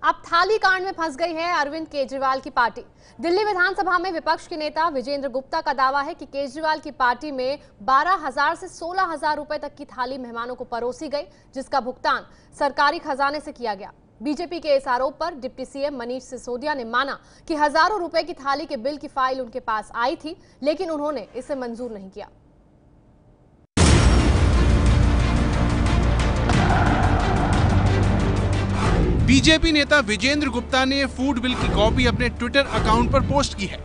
अब थाली कांड में फंस गई है अरविंद केजरीवाल की पार्टी। दिल्ली विधानसभा में विपक्ष के नेता विजेंद्र गुप्ता का दावा है कि केजरीवाल की पार्टी में 12,000 से 16,000 रुपए तक की थाली मेहमानों को परोसी गई, जिसका भुगतान सरकारी खजाने से किया गया। बीजेपी के इस आरोप पर डिप्टी सीएम मनीष सिसोदिया ने माना कि हजारों रुपए की थाली के बिल की फाइल उनके पास आई थी, लेकिन उन्होंने इसे मंजूर नहीं किया। बीजेपी नेता विजेंद्र गुप्ता ने फूड बिल की कॉपी अपने ट्विटर अकाउंट पर पोस्ट की है,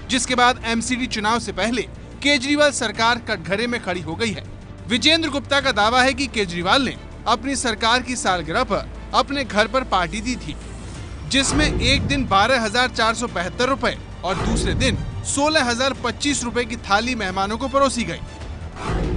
जिसके बाद एमसीडी चुनाव से पहले केजरीवाल सरकार कटघरे में खड़ी हो गई है। विजेंद्र गुप्ता का दावा है कि केजरीवाल ने अपनी सरकार की सालगिरह पर अपने घर पर पार्टी दी थी, जिसमें एक दिन 12,472 रुपए और दूसरे दिन 16,025 रुपए की थाली मेहमानों को परोसी गई।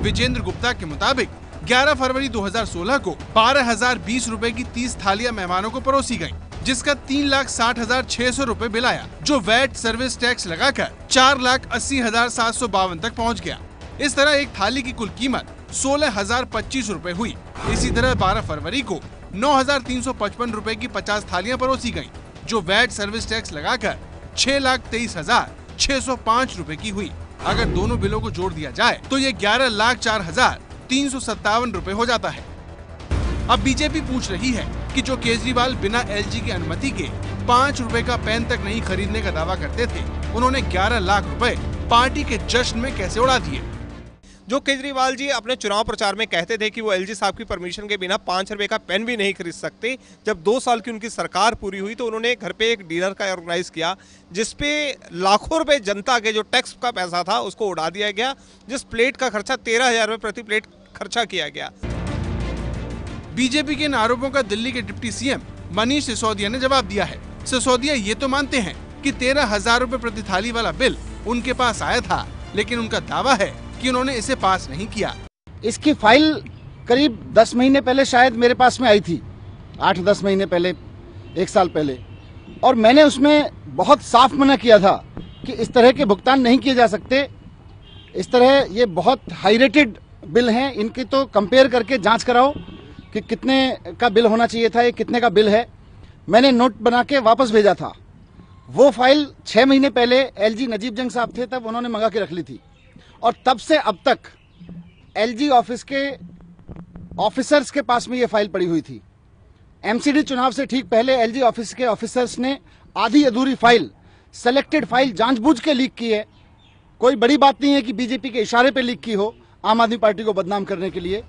विजेंद्र गुप्ता के मुताबिक 11 फरवरी 2016 को 12,020 रुपए की 30 थालियां मेहमानों को परोसी गईं, जिसका 3,60,600 रुपए बिल आया, जो वैट सर्विस टैक्स लगाकर 4,80,752 तक पहुंच गया। इस तरह एक थाली की कुल कीमत 16,025 रुपए हुई। इसी तरह 12 फरवरी को 9,355 रुपए की 50 थालियां परोसी गईं, जो वैट सर्विस टैक्स लगाकर 6,23,605 रुपए की हुई। अगर दोनों बिलों को जोड़ दिया जाए तो ये 11,04,357 रुपए हो जाता है। अब बीजेपी पूछ रही है कि जो केजरीवाल बिना एलजी की अनुमति के 5 रुपए का पेन तक नहीं खरीदने का दावा करते थे, उन्होंने 11 लाख रुपए पार्टी के जश्न में कैसे उड़ा दिए। जो केजरीवाल जी अपने चुनाव प्रचार में कहते थे कि वो एलजी साहब की परमिशन के बिना 5 रुपए का पेन भी नहीं खरीद सकते, जब 2 साल की उनकी सरकार पूरी हुई तो उन्होंने घर पे एक डिनर का ऑर्गेनाइज किया, जिसपे लाखों रुपए जनता के जो टैक्स का पैसा था उसको उड़ा दिया गया, जिस प्लेट का खर्चा 13,000 रुपए प्रति प्लेट खर्चा किया गया। बीजेपी के इन आरोपों का दिल्ली के डिप्टी सीएम मनीष सिसोदिया ने जवाब दिया है। सिसोदिया ये तो मानते हैं कि 13,000 रुपए प्रति थाली वाला बिल उनके पास आया था, लेकिन उनका दावा है कि उन्होंने इसे पास नहीं किया। इसकी फाइल करीब 10 महीने पहले शायद मेरे पास में आई थी, 8-10 महीने पहले, 1 साल पहले, और मैंने उसमें बहुत साफ मना किया था कि इस तरह के भुगतान नहीं किए जा सकते। इस तरह ये बहुत हाई रेटेड बिल हैं, इनकी तो कंपेयर करके जांच कराओ कि कितने का बिल होना चाहिए था, ये कितने का बिल है। मैंने नोट बना के वापस भेजा था। वो फाइल 6 महीने पहले एलजी नजीब जंग साहब थे, तब उन्होंने मंगा के रख ली थी, और तब से अब तक एलजी ऑफिस के ऑफिसर्स के पास में ये फाइल पड़ी हुई थी। एमसीडी चुनाव से ठीक पहले एलजी ऑफिस के ऑफिसर्स ने आधी अधूरी फाइल, सेलेक्टेड फाइल जानबूझ के लीक की है। कोई बड़ी बात नहीं है कि बीजेपी के इशारे पे लीक की हो, आम आदमी पार्टी को बदनाम करने के लिए।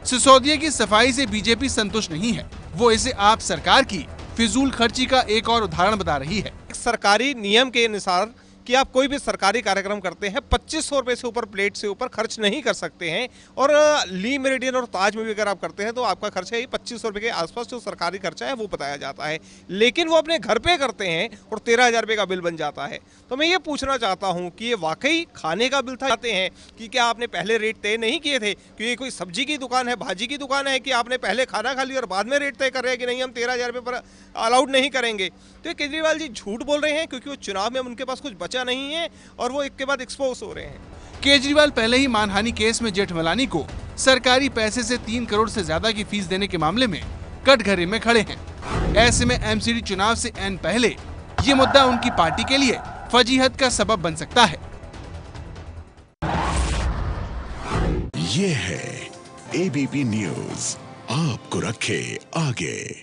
सिसोदिया की सफाई से बीजेपी संतुष्ट नहीं है। वो इसे आप सरकार की फिजूल खर्ची का एक और उदाहरण बता रही है। सरकारी नियम के अनुसार कि आप कोई भी सरकारी कार्यक्रम करते हैं 2500 रुपए से ऊपर प्लेट से ऊपर खर्च नहीं कर सकते हैं, और ली मेरिडियन और ताज में भी अगर आप करते हैं तो आपका खर्चा ही 2500 रुपए के आसपास जो सरकारी खर्चा है वो बताया जाता है, लेकिन वो अपने घर पे करते हैं और 13,000 रुपए का बिल बन जाता है। तो मैं ये पूछना चाहता हूँ कि ये वाकई खाने का बिल था जाते हैं कि क्या आपने पहले रेट तय नहीं किए थे कि ये कोई सब्जी की दुकान है, भाजी की दुकान है, कि आपने पहले खाना खा लिया और बाद में रेट तय कर रहे हैं कि नहीं हम 13,000 रुपए पर अलाउड नहीं करेंगे। तो ये केजरीवाल जी झूठ बोल रहे हैं, क्योंकि वो चुनाव में उनके पास कुछ बचा नहीं है और वो एक के बाद एक्सपोज हो रहे हैं। केजरीवाल पहले ही मानहानि केस में जेठमलानी को सरकारी पैसे से 3 करोड़ से ज्यादा की फीस देने के मामले में कटघरे में खड़े हैं। ऐसे में एमसीडी चुनाव से ऐन पहले ये मुद्दा उनकी पार्टी के लिए फजीहत का सबब बन सकता है। ये है एबीपी न्यूज़, आपको रखे आगे।